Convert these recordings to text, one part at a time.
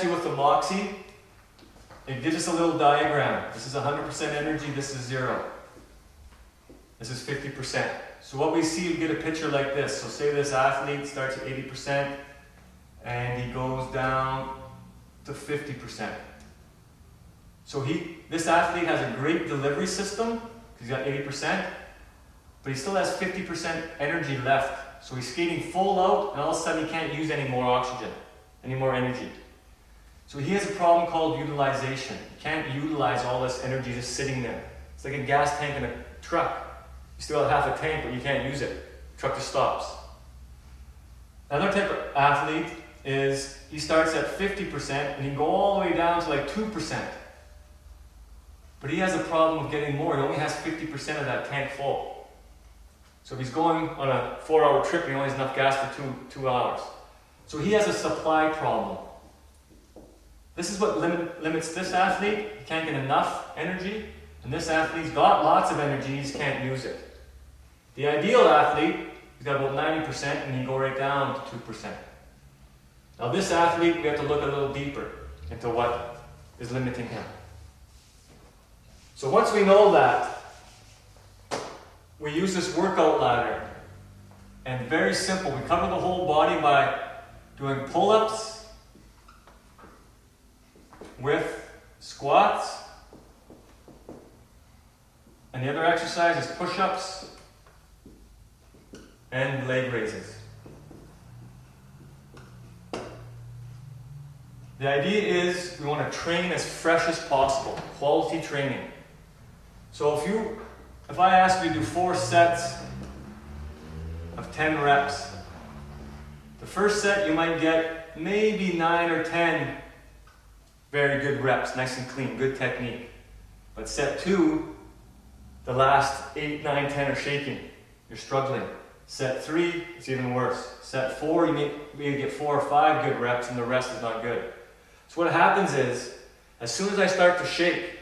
you with the Moxie, it gives us a little diagram. This is 100% energy, this is 0. This is 50%. So what we see, we get a picture like this. So say this athlete starts at 80% and he goes down to 50%. So this athlete has a great delivery system, because he's got 80%, but he still has 50% energy left. So he's skating full out, and all of a sudden he can't use any more oxygen, any more energy. So he has a problem called utilization. He can't utilize all this energy just sitting there. It's like a gas tank in a truck. You still have half a tank, but you can't use it. The truck just stops. Another type of athlete is he starts at 50% and he can go all the way down to like 2%. But he has a problem with getting more. He only has 50% of that tank full. So if he's going on a 4-hour trip, he only has enough gas for two hours. So he has a supply problem. This is what limits this athlete. He can't get enough energy. And this athlete's got lots of energy, he just can't use it. The ideal athlete, he's got about 90% and he can go right down to 2%. Now this athlete, we have to look a little deeper into what is limiting him. So once we know that, we use this workout ladder. And very simple, we cover the whole body by doing pull-ups with squats. And the other exercise is push-ups and leg raises. The idea is we want to train as fresh as possible, quality training. So if I ask you to do 4 sets of 10 reps, the first set you might get maybe 9 or 10 very good reps, nice and clean, good technique. But set 2, the last 8, 9, 10 are shaking. You're struggling. Set 3, it's even worse. Set 4, you may get 4 or 5 good reps and the rest is not good. So what happens is, as soon as I start to shake,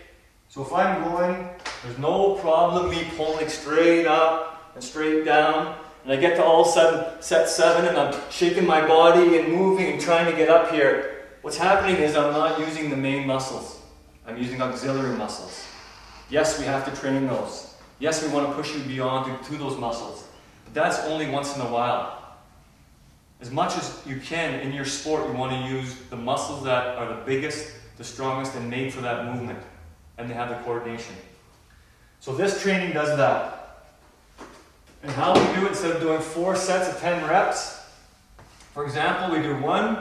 so if I'm going, there's no problem me pulling straight up and straight down, and I get to all of a sudden set 7 and I'm shaking my body and moving and trying to get up here. What's happening is I'm not using the main muscles. I'm using auxiliary muscles. Yes, we have to train those. Yes, we want to push you beyond to those muscles. But that's only once in a while. As much as you can in your sport, you want to use the muscles that are the biggest, the strongest, and made for that movement. And they have the coordination. So this training does that. And how we do it, instead of doing 4 sets of 10 reps, for example, we do 1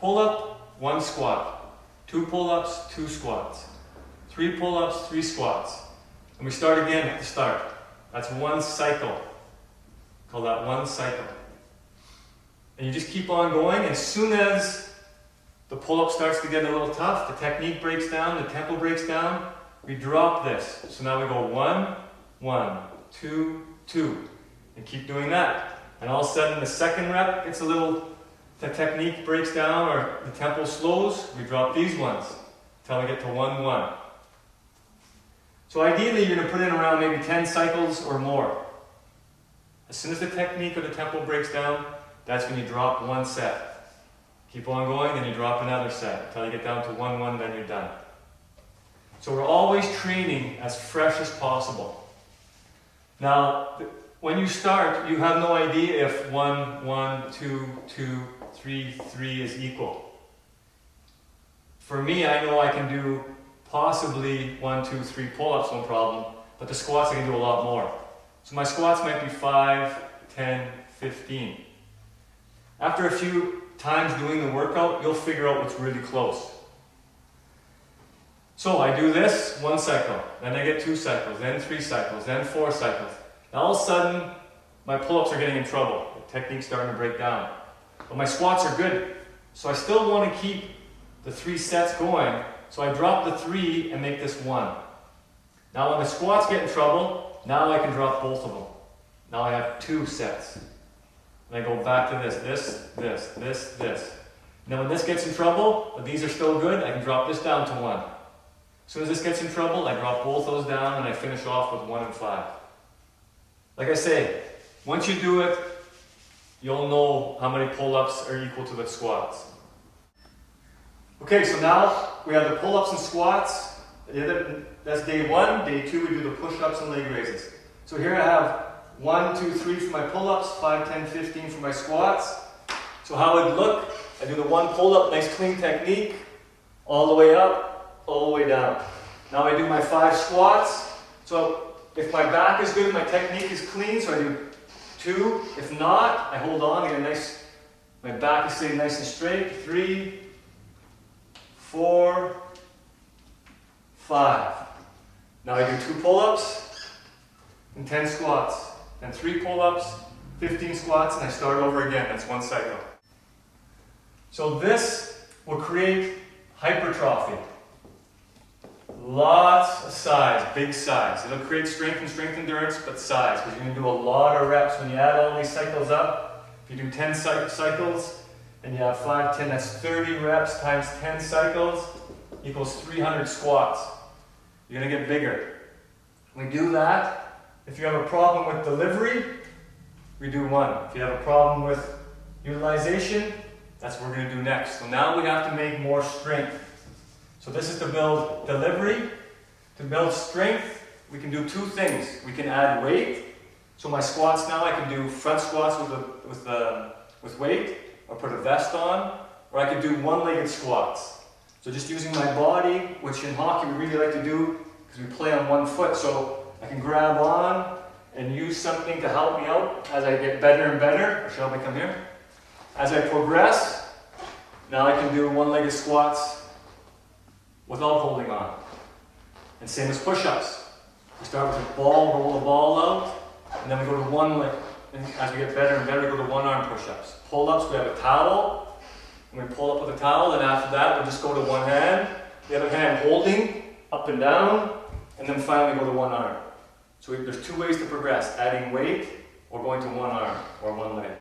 pull-up, 1 squat. 2 pull-ups, 2 squats. 3 pull-ups, 3 squats. And we start again at the start. That's 1 cycle. Call that 1 cycle. And you just keep on going. As soon as the pull-up starts to get a little tough, the technique breaks down, the tempo breaks down, we drop this. So now we go 1, 1, 2, 2. And keep doing that. And all of a sudden the second rep gets a little, the technique breaks down or the tempo slows, we drop these ones until we get to 1, 1. So ideally you're going to put in around maybe 10 cycles or more. As soon as the technique or the tempo breaks down, that's when you drop 1 set. Keep on going, then you drop another set until you get down to 1, 1, then you're done. So we're always training as fresh as possible. Now, when you start, you have no idea if 1, 1, 2, 2, 3, 3 is equal. For me, I know I can do possibly 1, 2, 3 pull-ups, no problem, but the squats I can do a lot more. So my squats might be 5, 10, 15. After a few times doing the workout, you'll figure out what's really close. So I do this 1 cycle, then I get 2 cycles, then 3 cycles, then 4 cycles. Now all of a sudden, my pull-ups are getting in trouble. The technique's starting to break down. But my squats are good. So I still want to keep the 3 sets going. So I drop the 3 and make this 1. Now when the squats get in trouble, now I can drop both of them. Now I have 2 sets. And I go back to this. Now when this gets in trouble, but these are still good, I can drop this down to 1. As soon as this gets in trouble, I drop both those down and I finish off with 1 and 5. Like I say, once you do it, you'll know how many pull-ups are equal to the squats. Okay. Okay, so now we have the pull-ups and squats. That's day 1. Day 2, we do the push-ups and leg raises. So here I have 1, 2, 3 for my pull-ups, 5, 10, 15 for my squats. So how it would look, I do the 1 pull-up, nice clean technique, all the way up, all the way down. Now I do my 5 squats. So if my back is good, my technique is clean, so I do 2. If not, I hold on, get a nice, my back is staying nice and straight. 3, 4, 5. Now I do 2 pull-ups and 10 squats. Then 3 pull-ups, 15 squats, and I start over again. That's 1 cycle. So this will create hypertrophy. Lots of size, big size. It'll create strength and strength endurance, but size, because you're going to do a lot of reps. When you add all these cycles up, if you do 10 cycles, and you have 5, 10, that's 30 reps times 10 cycles equals 300 squats. You're going to get bigger. We do that. If you have a problem with delivery, we do 1. If you have a problem with utilization, that's what we're going to do next. So now we have to make more strength. So this is to build delivery. To build strength, we can do 2 things. We can add weight. So my squats now, I can do front squats with weight, or put a vest on, or I could do 1-legged squats. So just using my body, which in hockey we really like to do, because we play on 1 foot. So I can grab on and use something to help me out as I get better and better. Or shall we come here? As I progress, now I can do 1-legged squats without holding on. And same as push-ups. We start with the ball, roll the ball out, and then we go to 1 leg. And as we get better and better, we go to 1-arm push-ups. Pull-ups, we have a towel, and we pull up with a towel, and after that, we'll just go to 1 hand, the other hand holding, up and down, and then finally go to 1 arm. So there's 2 ways to progress, adding weight or going to 1 arm or 1 leg.